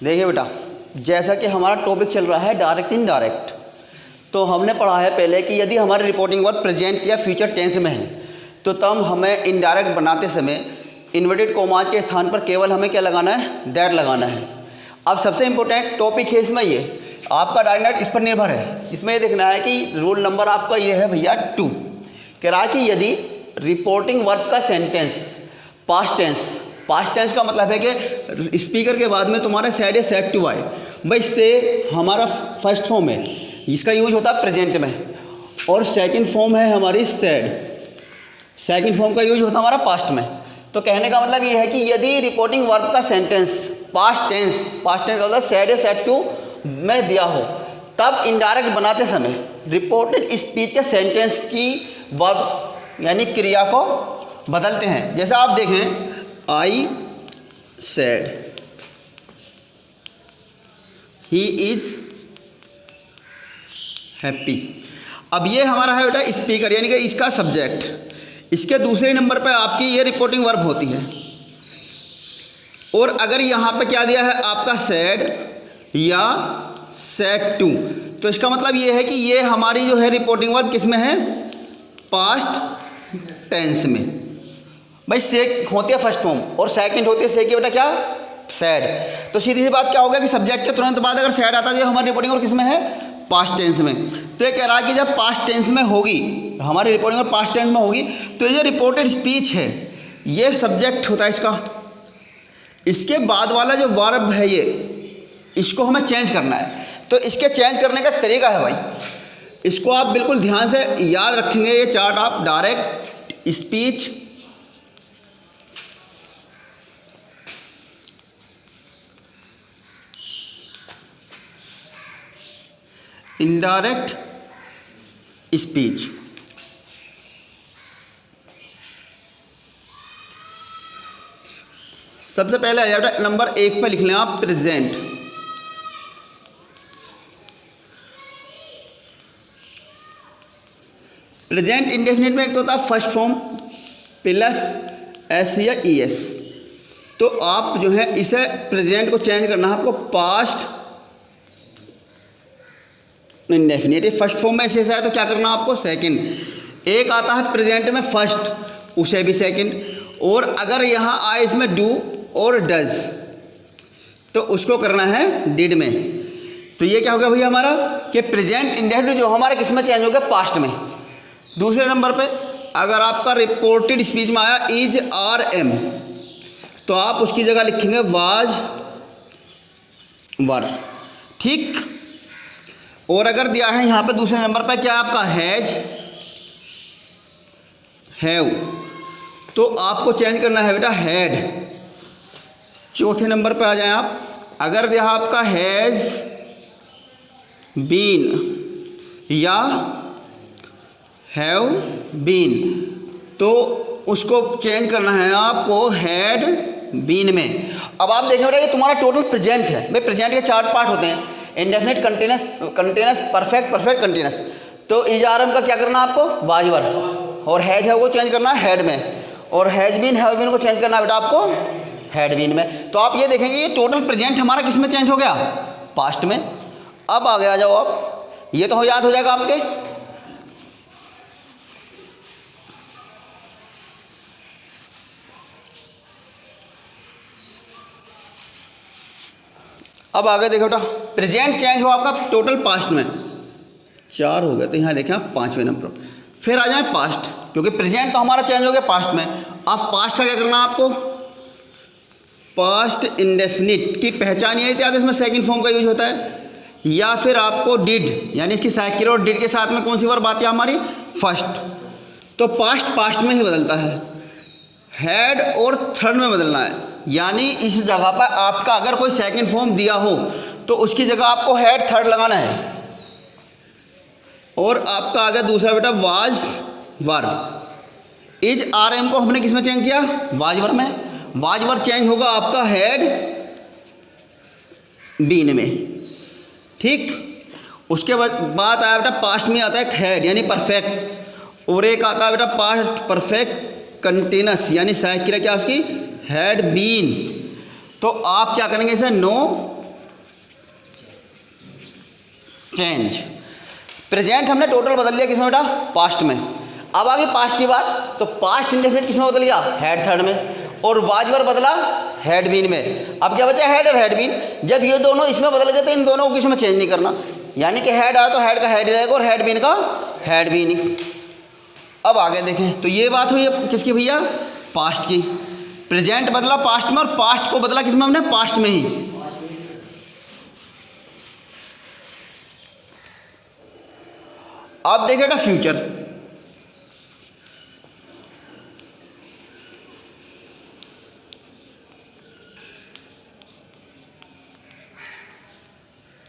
देखिए बेटा, जैसा कि हमारा टॉपिक चल रहा है डायरेक्ट इनडायरेक्ट, तो हमने पढ़ा है पहले कि यदि हमारे रिपोर्टिंग वर्ब प्रेजेंट या फ्यूचर टेंस में है तो तब हमें इनडायरेक्ट बनाते समय इन्वर्टेड कॉमाज के स्थान पर केवल हमें क्या लगाना है, दैट लगाना है। अब सबसे इंपॉर्टेंट टॉपिक है इसमें ये, आपका डायरेक्ट इस पर निर्भर है। इसमें ये देखना है कि रोल नंबर आपका ये है भैया 2। कह रहा है कि यदि रिपोर्टिंग वर्ब का सेंटेंस पास्ट टेंस का मतलब है कि स्पीकर के बाद में तुम्हारा सेड या सेड टू आए, भाई से हमारा फर्स्ट फॉर्म है, इसका यूज होता है प्रेजेंट में, और सेकंड फॉर्म है हमारी सेड, सेकंड फॉर्म का यूज होता है हमारा पास्ट में। तो कहने का मतलब ये है कि यदि रिपोर्टिंग वर्ब का सेंटेंस पास्ट टेंस का मतलब सेड या सेड टू में दिया हो, तब इनडायरेक्ट बनाते समय रिपोर्टेड स्पीच के सेंटेंस की वर्ब यानी क्रिया को बदलते हैं। जैसे आप देखें, I said he is happy. अब ये हमारा है बेटा स्पीकर यानी कि इसका सब्जेक्ट, इसके दूसरे नंबर पे आपकी ये रिपोर्टिंग वर्ब होती है। और अगर यहाँ पे क्या दिया है आपका सेड या सेड टू, तो इसका मतलब ये है कि ये हमारी जो है रिपोर्टिंग वर्ब किस में है, पास्ट टेंस में। भाई से होती है फर्स्ट फॉर्म और सेकंड होती है से की बेटा क्या, सैड। तो सीधी सी बात क्या होगा कि सब्जेक्ट के तुरंत बाद अगर सैड आता है तो हमारी रिपोर्टिंग और किस में है, पास्ट टेंस में। तो ये कह रहा है कि जब पास्ट टेंस में होगी हमारी रिपोर्टिंग और पास्ट टेंस में होगी तो ये रिपोर्टेड स्पीच है ये सब्जेक्ट होता है इसका, इसके बाद वाला जो वर्ब है ये, इसको हमें चेंज करना है। तो इसके चेंज करने का तरीका है भाई, इसको आप बिल्कुल ध्यान से याद रखेंगे। ये चार्ट आप डायरेक्ट स्पीच, इनडायरेक्ट स्पीच, सबसे पहले आ जाएगा नंबर 1 पे लिख लें आप प्रेजेंट। प्रेजेंट इंडेफिनिट में एक तो होता है फर्स्ट फॉर्म प्लस एस या ई एस। तो आप जो है इसे प्रेजेंट को चेंज करना है आपको पास्ट इंडेफिनिट। फर्स्ट फॉर्म में ऐसे है तो क्या करना है आपको, सेकंड। एक आता है प्रेजेंट में फर्स्ट, उसे भी सेकंड। और अगर यहाँ आए इसमें डू और डज तो उसको करना है डिड में। तो ये क्या हो गया भैया हमारा कि प्रेजेंट इंडेफिनिट जो हमारा किस में चेंज हो गया, पास्ट में। दूसरे नंबर पे अगर आपका रिपोर्टेड स्पीच में आया इज आर एम तो आप उसकी जगह लिखेंगे वाज वर, ठीक। और अगर दिया है यहाँ पे दूसरे नंबर पे क्या आपका हैज हैव तो आपको चेंज करना है बेटा हैड। चौथे नंबर पे आ जाए आप, अगर दिया आपका हैज बीन या हैव बीन तो उसको चेंज करना है आपको हैड बीन में। अब आप देखें बेटा ये तुम्हारा टोटल प्रेजेंट है। भाई प्रेजेंट के 4 पार्ट होते हैं, इंडेफिनिट, कंटीन्यूअस, परफेक्ट, कंटीन्यूअस। तो इज आर एम का क्या करना है आपको, वाज वर। और हैज है वो चेंज करना है हेड में, और हैज बीन हैव बीन को चेंज करना है बेटा आपको हैड बीन में। तो आप ये देखेंगे ये टोटल प्रेजेंट हमारा किस में चेंज हो गया, पास्ट में। अब आगे आ जाओ आप, ये तो याद हो जाएगा आपके। अब आगे देखो बेटा प्रेजेंट चेंज हो आपका टोटल पास्ट में, 4 हो गया। तो यहाँ देखें आप 5वें नंबर। फिर आ जाए पास्ट, क्योंकि प्रेजेंट तो हमारा चेंज हो गया पास्ट में। अब पास्ट का क्या करना है आपको, पास्ट इंडेफिनिट की पहचान यही थी, इसमें सेकंड फॉर्म का यूज होता है। या फिर आपको डिड यानी इसकी साइकिल और डिड के साथ में कौन सी वर्ब आती है हमारी, फर्स्ट। तो पास्ट में ही बदलता है, हेड और थर्ड में बदलना है। यानी इस जगह पर आपका अगर कोई सेकंड फॉर्म दिया हो तो उसकी जगह आपको हेड थर्ड लगाना है। और आपका आ गया दूसरा बेटा was were. Is are am को हमने किस में चेंज किया, वाज वर में। वाज वर चेंज होगा आपका हेड बीन में, ठीक। उसके बाद आया बेटा पास्ट में आता है हेड यानी परफेक्ट, और एक आता है बेटा पास्ट परफेक्ट कंटिन्यूस यानी साइकिल क्या उसकी, हैड बीन। तो आप क्या करेंगे इसे नो चेंज। प्रेजेंट हमने टोटल बदल लिया किसमें बेटा, पास्ट में। अब आ गई पास्ट की बात, तो पास्ट इंडेफिनिट किसमें बदल गया, हैड थर्ड में, और वाज वर बदला हैड बीन में। अब क्या बचा, हैड और हैड बीन। जब ये दोनों इसमें बदल गए तो इन दोनों को किसमें चेंज नहीं करना, यानी कि हैड आया तो हैड का हैड ही रहेगा और हैड बीन का हैड बीन ही। अब आगे देखें तो ये बात हुई किसकी भैया, पास्ट की। प्रेजेंट बदला पास्ट में और पास्ट को बदला किसमें हमने, पास्ट में ही। अब देखें बेटा फ्यूचर।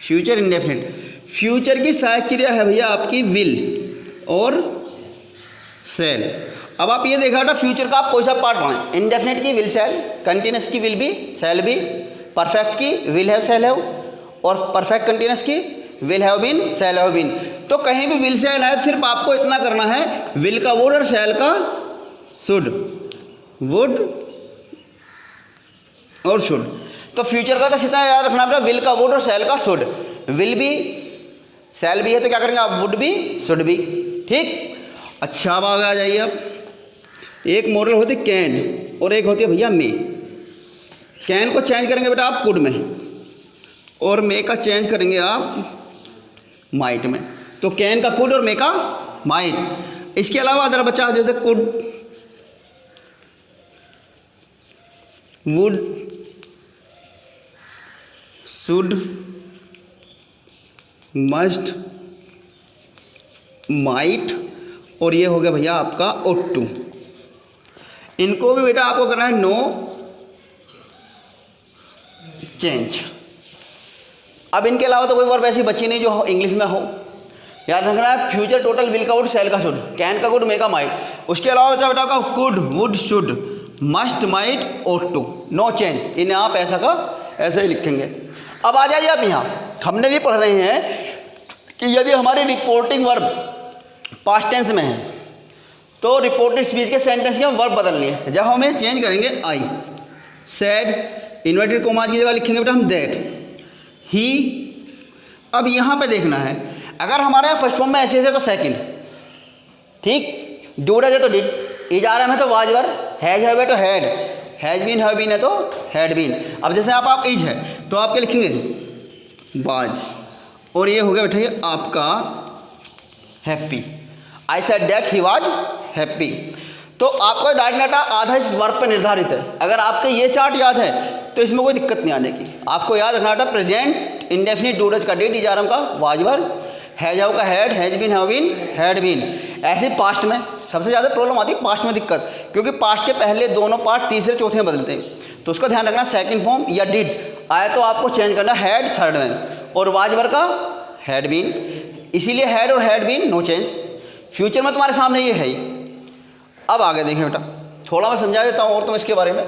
Future indefinite. फ्यूचर की सहायक क्रिया है भैया आपकी विल और सेल। अब आप ये देखा बेटा फ्यूचर का आप कोई सा पार्ट पढ़ें, इंडेफिनिट की विल सेल, कंटिन्यूस की will be shall be, perfect की विल हैव सेल हैव, और परफेक्ट कंटिन्यूस की will have been shall have been. तो कहीं भी विल सेल है तो सिर्फ आपको इतना करना है, विल का वुड और सेल का शुड, वुड और शुड। तो फ्यूचर का तो इतना याद रखना बेटा, विल का वुड और सेल का शुड। विल भी सेल भी है तो क्या करेंगे आप, वुड भी शुड भी। ठीक, अच्छा अब आगे आ जाइए। अब एक मॉडल होती है कैन और एक होती है भैया मे। कैन को चेंज करेंगे बेटा आप कुड में, और मे का चेंज करेंगे आप माइट में। तो कैन का कुड और मे का माइट। इसके अलावा अदर बचा जैसे could, would, should, must, might, और ये हो गया भैया आपका ought to। इनको भी बेटा आपको करना है नो चेंज। अब इनके अलावा तो कोई वर्ब ऐसी बची नहीं जो इंग्लिश में हो। याद रखना है फ्यूचर टोटल विल का वुड सेल का शुड, कैन का कुड मे का माइट। उसके अलावा बचा बेटा आपका could, would, should, must, might, ought to, no change. इन्हें आप ऐसा का ऐसे ही लिखेंगे। अब आ जाइए आप यहाँ, हमने भी पढ़ रहे हैं कि यदि हमारी रिपोर्टिंग वर्ब पास्ट टेंस में है तो रिपोर्टेड स्पीच के सेंटेंस के वर्ब बदलनी है। जब हमें चेंज करेंगे आई, सैड, इन्वर्टेड कोमा की जगह लिखेंगे बेटा हम दैट, ही। अब यहाँ पे देखना है, अगर हमारे यहाँ फर्स्ट फॉर्म में ऐसे है तो सेकंड, ठीक, डूड है तो डिड, इज आर एम है तो वाज वर, हैज हैव है तो had, has been have been है तो हैड बीन। अब जैसे आप इज है तो आप क्या लिखेंगे, वाज, और ये हो गया बेटा ये आपका happy. I said that he was happy. तो आपका डाटा डाटा आधा इस वर्ब पर निर्धारित है। अगर आपके ये चार्ट याद है तो इसमें कोई दिक्कत नहीं आने की। आपको याद रखना था प्रेजेंट इंडेफिनिट डूडज का डिड, इज आर एम का वाज वर, हैज हैव का had, has been have been had been. ऐसे पास्ट में सबसे ज़्यादा प्रॉब्लम आती है, पास्ट में दिक्कत, क्योंकि पास्ट के पहले दोनों पार्ट तीसरे चौथे में बदलते हैं। तो उसका ध्यान रखना, सेकंड फॉर्म या डिड आए तो आपको चेंज करना हैड थर्ड में, और वाज वर का हैड बीन। इसीलिए हैड और had been no change. Future में तुम्हारे सामने ये है ही। अब आगे देखें बेटा, थोड़ा मैं समझा देता हूँ और तुम इसके बारे में।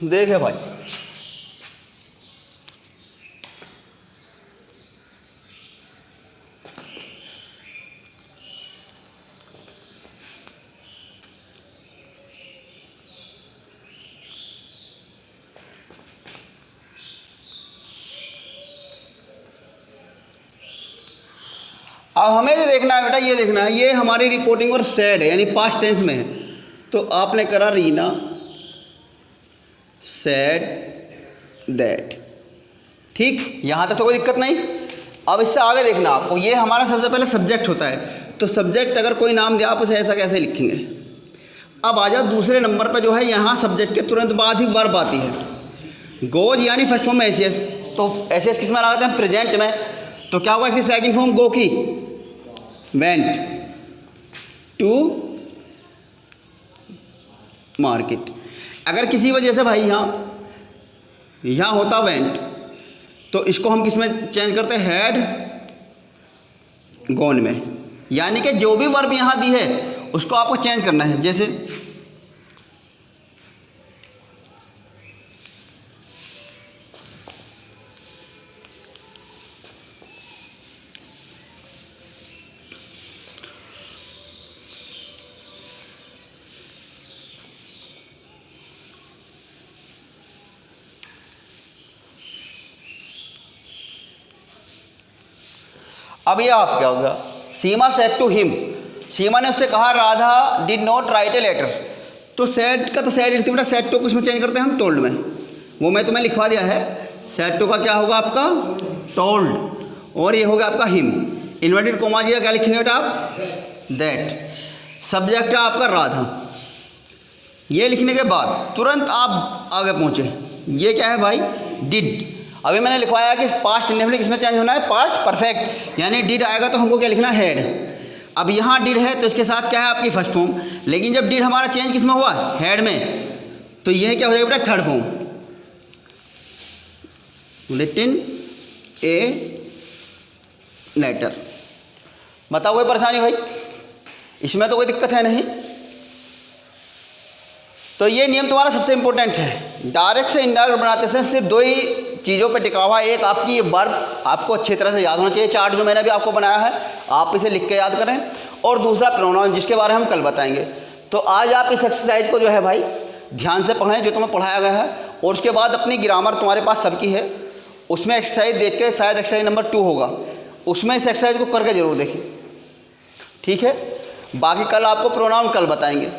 देखे भाई, अब हमें ये देखना है बेटा, ये देखना है, ये हमारी रिपोर्टिंग और सैड है यानी पास्ट टेंस में है। तो आपने करा रीना सैड दैट, ठीक, यहाँ तक तो कोई दिक्कत नहीं। अब इससे आगे देखना आपको, ये हमारा सबसे पहले सब्जेक्ट होता है। तो सब्जेक्ट अगर कोई नाम दिया आप उसे ऐसा कैसे लिखेंगे। अब आ जाओ दूसरे नंबर पर, जो है यहाँ सब्जेक्ट के तुरंत बाद ही वर्ब आती है। गोज यानी फर्स्ट फॉर्म में एस, तो एस किस में लगाते हैं, प्रेजेंट में। तो क्या होगा इसकी सेकंड फॉर्म, गो की, वेंट टू मार्केट। अगर किसी वजह से भाई यहाँ होता वेंट, तो इसको हम किस में चेंज करते हैं, हैड गॉन में, यानी कि जो भी वर्ब यहाँ दी है उसको आपको चेंज करना है। जैसे अब ये आप क्या होगा, Seema said to him, Seema ने उससे कहा Radha did not write a letter. तो सेड का तो सेड लिखते बेटा, सेड टू कुछ में चेंज करते हैं हम टोल्ड में, वो मैं तुम्हें लिखवा दिया है। सेड टू का क्या होगा आपका टोल्ड, और ये होगा आपका हिम। इन्वर्टेड कोमा जी का क्या लिखेंगे बेटा आप, दैट। सब्जेक्ट है आपका राधा। ये लिखने के बाद तुरंत आप आगे पहुँचे, ये क्या है भाई, डिड। अभी मैंने लिखवाया कि पास्ट इंडेफिनिट किसमें चेंज होना है, पास्ट परफेक्ट, यानी डिड आएगा तो हमको क्या लिखना है, हैड। अब यहाँ डिड है तो इसके साथ क्या है आपकी फर्स्ट फॉर्म, लेकिन जब डिड हमारा चेंज किसमें हुआ, हैड में, तो यह क्या हो जाएगा बेटा, third form, written a letter. बताओ कोई परेशानी भाई, इसमें तो कोई दिक्कत है नहीं। तो ये नियम तुम्हारा सबसे इंपॉर्टेंट है। डायरेक्ट से इनडायरेक्ट बनाते समय सिर्फ दो ही चीज़ों पे टिका हुआ है। एक आपकी वर्ब आपको अच्छी तरह से याद होना चाहिए, चार्ट जो मैंने भी आपको बनाया है आप इसे लिख के याद करें, और दूसरा प्रोनाउन जिसके बारे में हम कल बताएंगे। तो आज आप इस एक्सरसाइज को जो है भाई ध्यान से पढ़ें जो तुम्हें पढ़ाया गया है, और उसके बाद अपनी ग्रामर तुम्हारे पास सबकी है, उसमें एक्सरसाइज देख के, शायद एक्सरसाइज नंबर 2 होगा, उसमें इस एक्सरसाइज को करके ज़रूर देखें, ठीक है। बाकी कल आपको प्रोनाउन कल बताएंगे।